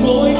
Mỗi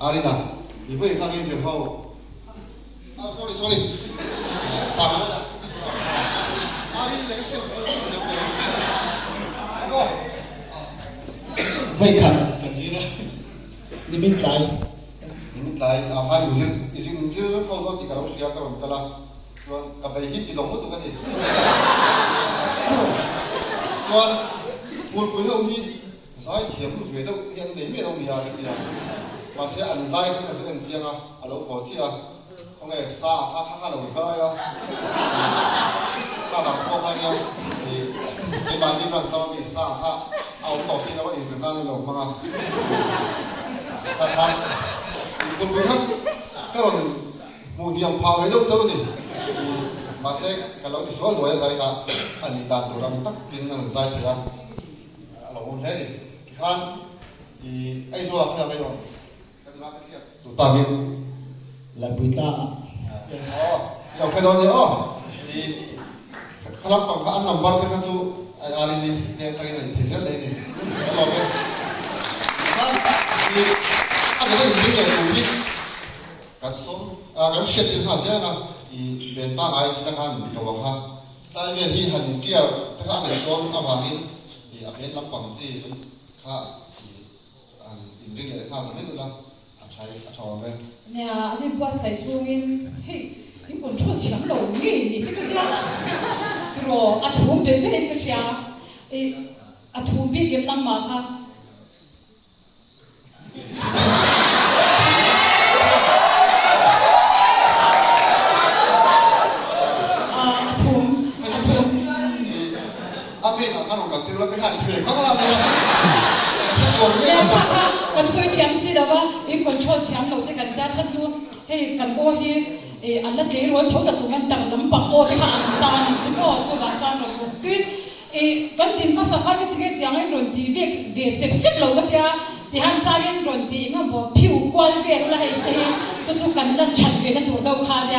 Arina, if we sang in how? Oh, sorry. Sang. Vậy cần gì nữa? Đi bên trái. Bên trái, hai using câu đó thì cái đó sẽ có một cái Chuan cặp ấy hít thì đóng mất tụi cái gì Chuan buồn cuối hôm đi giải thiểm về đâu hiện đến miền ông nhà cái gì mà sẽ ăn giải cho cái sự ăn chiang à lâu khó chi không hề xa ha đầu giải ta đặt câu hai nhau thì cái bài đi làm sao thì xa ông tỏ xin nó ý tưởng ra nên lòng mà thật buồn cuối hết cái rồi một điểm phao với đâu đâu đi mà sẽ cái lối đi số đuổi giải ta anh đạt tổ làm tất tin là giải thì anh là một thế đi khan thì ai số là cái này rồi tụi ta biết là bụi ta giờ cái đó nhỉ thì khá lắm bằng anh làm bao cái chú anh đi đi cái này thì rất đấy này cái lối cái thì anh cái này là tụi cái số cái chuyện thì hả thế nào thì bên ba ai sẽ đang tổ ha tại vì hi hành kia tất cả hành công âm hàng thì ở bên lâm bằng gì khá anh định nghĩa khá là biết là chạy trò về nhà anh em qua xây xuống hey những con chuột chiếm lầu nghỉ thì cái rồi à thùng bên bên cái xe à thùng bên cái năm mà ha biết là anh còn tiêu là cái hành thì không làm được. Còn suy thiam gì đó vâng, em còn cho thiam lâu thì cần ta chân chu, hay cần cô hi, anh là cái rồi thấu là chúng anh tặng lắm bằng ô thì hàng ta thì chúng nó cho bạn cha rồi một cái, cần tin mà sao cái tiếng anh rồi thì việc xếp lâu cái thì hắn cha anh rồi thì nó bảo phiêu quan về đó là hay cho chúng cần lần chặt về cái tuổi đầu khá đi,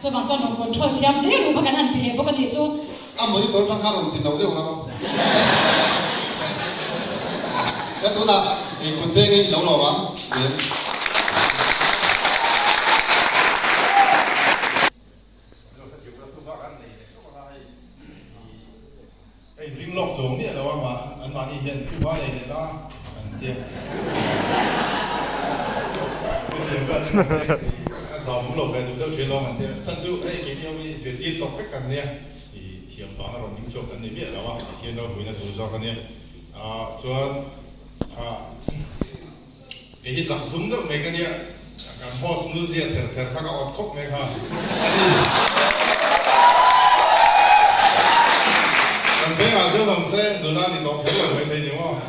cho bạn cha nó còn cho thiam đấy rồi mà cái anh thì bao cái gì chứ mới tối trong hàng thì đâu được đâu cái đó là thì quân bên cái lâu lâu lắm cái riêng lọc trống này là mà anh nói thì hiện thứ ba này nó anh tiêm cái chuyện cái dòng lọc về đâu chuyện lo anh tiêm chân chú cái điều gì sẽ đi chọc cái cái này thì thiểm toán là những số cái này biết là mà thì nó hồi nó rủi ro cái này cho cái sản xuất đó mấy cái này cái host nu gì thì các cái ọt khóc mấy cái còn bé mà sữa làm xe đồ ra thì nó kéo vào mấy thấy nhiều không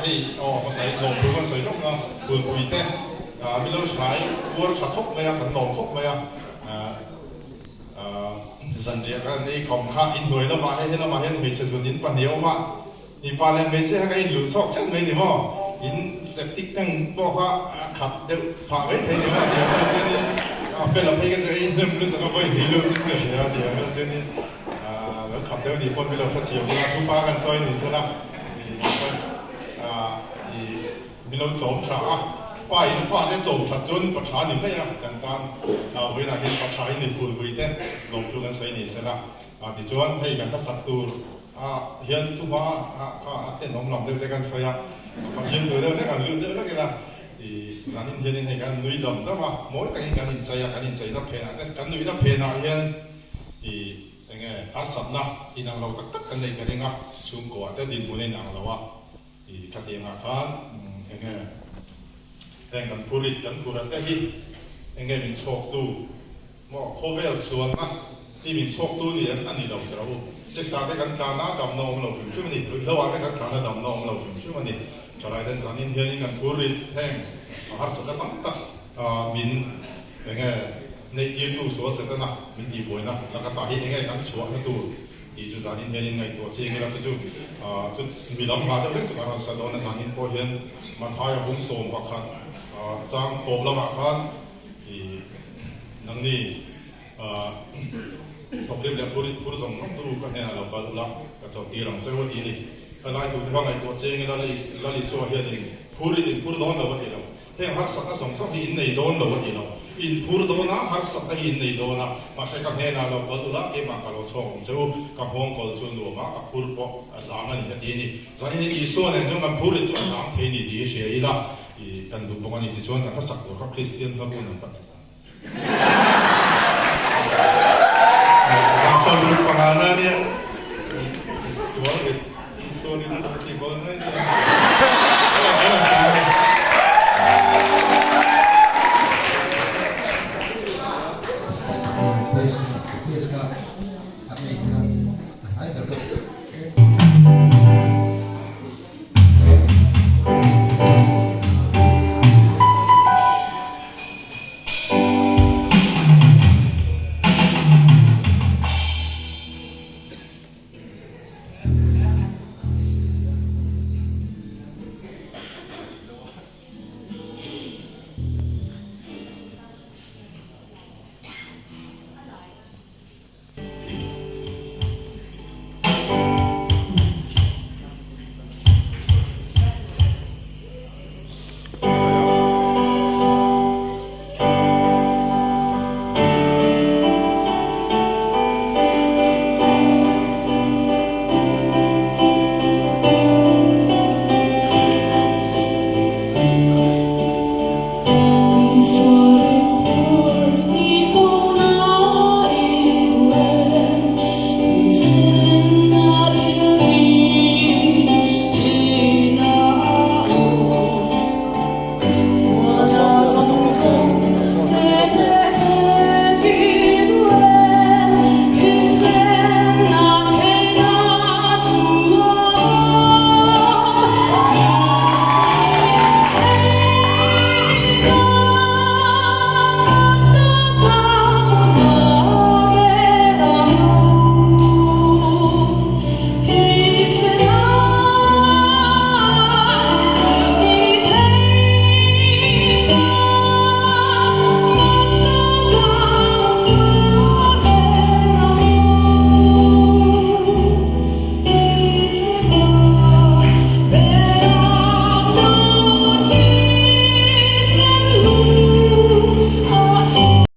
thì có sai lồng bùi con sấy lúc nào bùi bùi té mình lâu sai bùa sạc khóc mấy cái lồng khóc mấy dần dần cái này không khác in người nó mà hay mình sẽ dùng in pan nhiều mà in pan này mình sẽ cái in lửa sọc chắc mấy nhiều mà in septic tank bao ha khát đều phá mấy thấy nhiều mà thì nó sẽ phải làm thấy cái gì in luôn nó có những điều những cái gì đó thì nó sẽ nó khát đều thì con bây giờ phát triển ra chúng ta cần soi thì sẽ làm thì mình lâu trốn trả qua in pha để trốn trả chuẩn bắt trả niệm này cần tan với lại hiện bắt trả in bùi bùi thế lồng chungกันใส่นี่ใช่ละที่ส่วนให้กันก็สัตว์ตัวเห็นทุกว่าก็เต้นน้องหลงเดินได้กันใส่บางทีตัวเดินได้กันลืมเดินได้กันละที่สารนินเทียนให้กันนุ้ยดำแต่ว่าmỗi cáiกันอินใส่กันอินใส่นับเพนแต่กันนุ้ยนับเพนเห็นที่ยังไงอาสัตว์นะที่นางเราตักกันได้กันเองชุ่มกว่าแต่ดินบนในนางเราว่าที่ขัดเองขันยังไงแต่กันพูริกันพูรันแต่ที่ยังไงเป็นโชคตู้ว่าโคเวลส่วนนะที่มีโชคตู้นี่อันนี้เราจะรู้ศึกษาได้กันจานะดำนองเราฝึกช่วยมันนี่หรือเราว่าได้กันจานะดำนองเราฝึกช่วยมันนี่จะได้เป็นสารนินเทียนนี่กันพูริแห้งหาสัตว์ตั้งแต่มินยังไงในยืนตู้สวนสัตว์นะมินตีบวยนะแล้วก็ต่อที่ยังไงกันสวนในตู้ที่จุดสารนินเทียนยังไงตัวเชี่ยงเราจะจุดมีลำบากได้จุดการสัตว์โดนสารนินโพเห็นมาท้ายบุ้งส่งว่าขันจ้างโปบละมาขันที่นั่งนี่ học thêm là puri giống không tu cái này là bao lâu cái chỗ tiền làm sao đi này cái lại tu theo ngày tu chơi cái đó là lý số hiện đi puri đón là vậy đâu thế học sắc cái giống sắc in này đón là vậy đâu in puri đón na học sắc cái in này đón na mà sẽ cái này là bao lâu cái mà cái lỗ chồng chứ cái phong cái chuột đồ mà cái puri bộ sáng cái này đi này cho nên lý số này chúng mình puri chuột sáng thế này đi sẽ ý làกันดูบางวันที่ส่วนกันก็สักตัวก็คริสเตียนก็พูดนั่นก็ได้บางส่วนดูบางอันเนี่ยส่วนนี้ที่บนนั้น